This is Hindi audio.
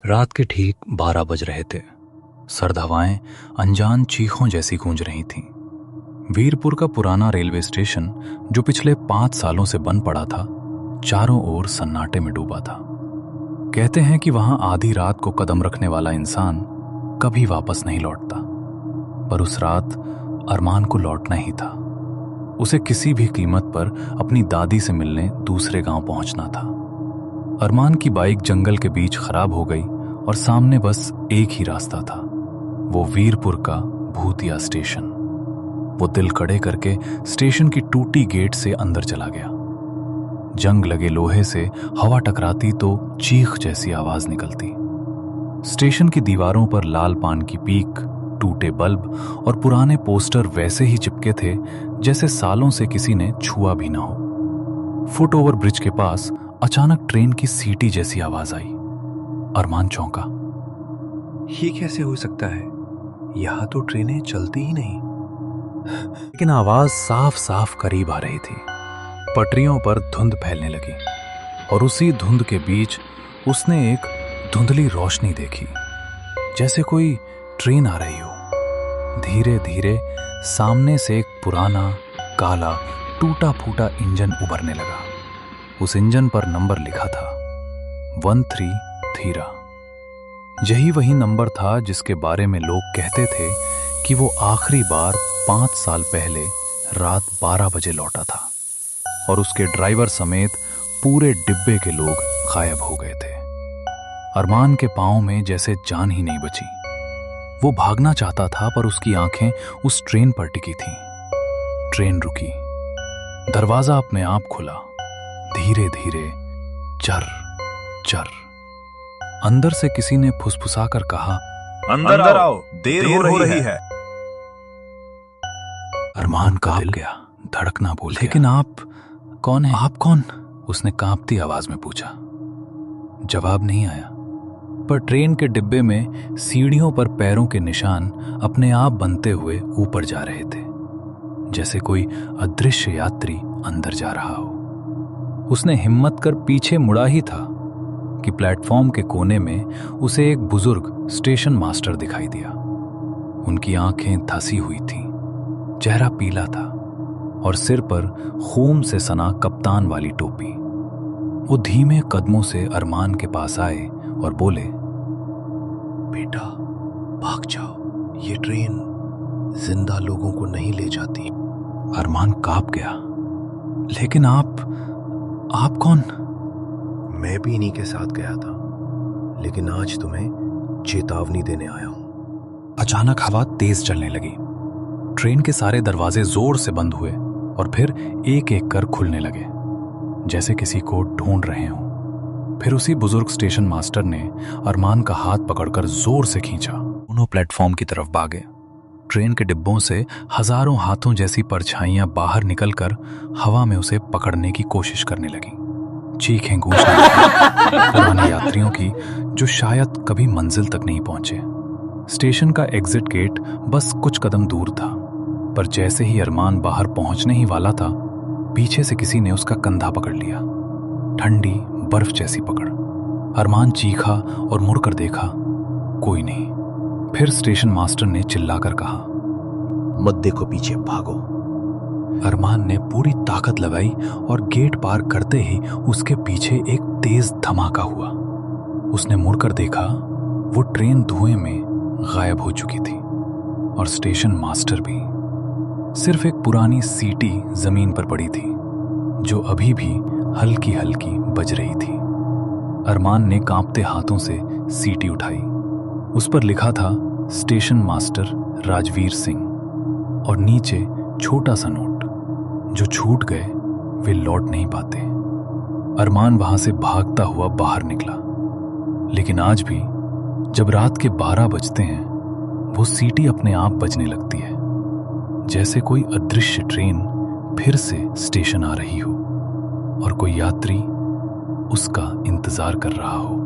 रात के ठीक 12 बज रहे थे। सर्द हवाएं अनजान चीखों जैसी गूंज रही थीं। वीरपुर का पुराना रेलवे स्टेशन, जो पिछले 5 सालों से बंद पड़ा था, चारों ओर सन्नाटे में डूबा था। कहते हैं कि वहां आधी रात को कदम रखने वाला इंसान कभी वापस नहीं लौटता, पर उस रात अरमान को लौटना ही था। उसे किसी भी कीमत पर अपनी दादी से मिलने दूसरे गांव पहुंचना था। अरमान की बाइक जंगल के बीच खराब हो गई और सामने बस एक ही रास्ता था, वो वीरपुर का भूतिया स्टेशन। वो दिल कड़े करके स्टेशन की टूटी गेट से अंदर चला गया। जंग लगे लोहे से हवा टकराती तो चीख जैसी आवाज निकलती। स्टेशन की दीवारों पर लाल पान की पीक, टूटे बल्ब और पुराने पोस्टर वैसे ही चिपके थे जैसे सालों से किसी ने छुआ भी ना हो। फुट ओवर ब्रिज के पास अचानक ट्रेन की सीटी जैसी आवाज आई। अरमान चौंका। ये कैसे हो सकता है? यहां तो ट्रेनें चलती ही नहीं। लेकिन आवाज साफ साफ करीब आ रही थी। पटरियों पर धुंध फैलने लगी और उसी धुंध के बीच उसने एक धुंधली रोशनी देखी, जैसे कोई ट्रेन आ रही हो। धीरे धीरे सामने से एक पुराना, काला, टूटा फूटा इंजन उभरने लगा। उस इंजन पर नंबर लिखा था 13 यही वही नंबर था जिसके बारे में लोग कहते थे कि वो आखिरी बार 5 साल पहले रात 12 बजे लौटा था और उसके ड्राइवर समेत पूरे डिब्बे के लोग गायब हो गए थे। अरमान के पांव में जैसे जान ही नहीं बची। वो भागना चाहता था, पर उसकी आंखें उस ट्रेन पर टिकी थीं। ट्रेन रुकी, दरवाजा अपने आप खुला। धीरे धीरे, चर चर। अंदर से किसी ने फुसफुसाकर कहा, अंदर आओ, देर हो रही है। अरमान कांप गया, धड़कना भूल गया। लेकिन आप कौन हैं? आप कौन? उसने कांपती आवाज में पूछा। जवाब नहीं आया, पर ट्रेन के डिब्बे में सीढ़ियों पर पैरों के निशान अपने आप बनते हुए ऊपर जा रहे थे, जैसे कोई अदृश्य यात्री अंदर जा रहा हो। उसने हिम्मत कर पीछे मुड़ा ही था कि प्लेटफॉर्म के कोने में उसे एक बुजुर्ग स्टेशन मास्टर दिखाई दिया। उनकी आंखें धसी हुई थीं, चेहरा पीला था और सिर पर खून से सना कप्तान वाली टोपी। वो धीमे कदमों से अरमान के पास आए और बोले, बेटा, भाग जाओ, ये ट्रेन जिंदा लोगों को नहीं ले जाती। अरमान कांप गया। लेकिन आप कौन? मैं भी इन्हीं के साथ गया था, लेकिन आज तुम्हें चेतावनी देने आया हूं। अचानक हवा तेज चलने लगी। ट्रेन के सारे दरवाजे जोर से बंद हुए और फिर एक एक कर खुलने लगे, जैसे किसी को ढूंढ रहे हों। फिर उसी बुजुर्ग स्टेशन मास्टर ने अरमान का हाथ पकड़कर जोर से खींचा। दोनों प्लेटफॉर्म की तरफ भागे। ट्रेन के डिब्बों से हजारों हाथों जैसी परछाइयां बाहर निकलकर हवा में उसे पकड़ने की कोशिश करने लगी। चीखें गूंजने लगी, पुराने यात्रियों की, जो शायद कभी मंजिल तक नहीं पहुंचे। स्टेशन का एग्जिट गेट बस कुछ कदम दूर था, पर जैसे ही अरमान बाहर पहुंचने ही वाला था, पीछे से किसी ने उसका कंधा पकड़ लिया। ठंडी बर्फ जैसी पकड़। अरमान चीखा और मुड़कर देखा, कोई नहीं। फिर स्टेशन मास्टर ने चिल्लाकर कहा, मत देखो पीछे, भागो। अरमान ने पूरी ताकत लगाई और गेट पार करते ही उसके पीछे एक तेज धमाका हुआ। उसने मुड़कर देखा, वो ट्रेन धुएं में गायब हो चुकी थी और स्टेशन मास्टर भी। सिर्फ एक पुरानी सीटी जमीन पर पड़ी थी, जो अभी भी हल्की हल्की बज रही थी। अरमान ने कांपते हाथों से सीटी उठाई। उस पर लिखा था स्टेशन मास्टर राजवीर सिंह और नीचे छोटा सा नोट, जो छूट गए वे लौट नहीं पाते। अरमान वहां से भागता हुआ बाहर निकला। लेकिन आज भी जब रात के 12 बजते हैं, वो सीटी अपने आप बजने लगती है, जैसे कोई अदृश्य ट्रेन फिर से स्टेशन आ रही हो और कोई यात्री उसका इंतजार कर रहा हो।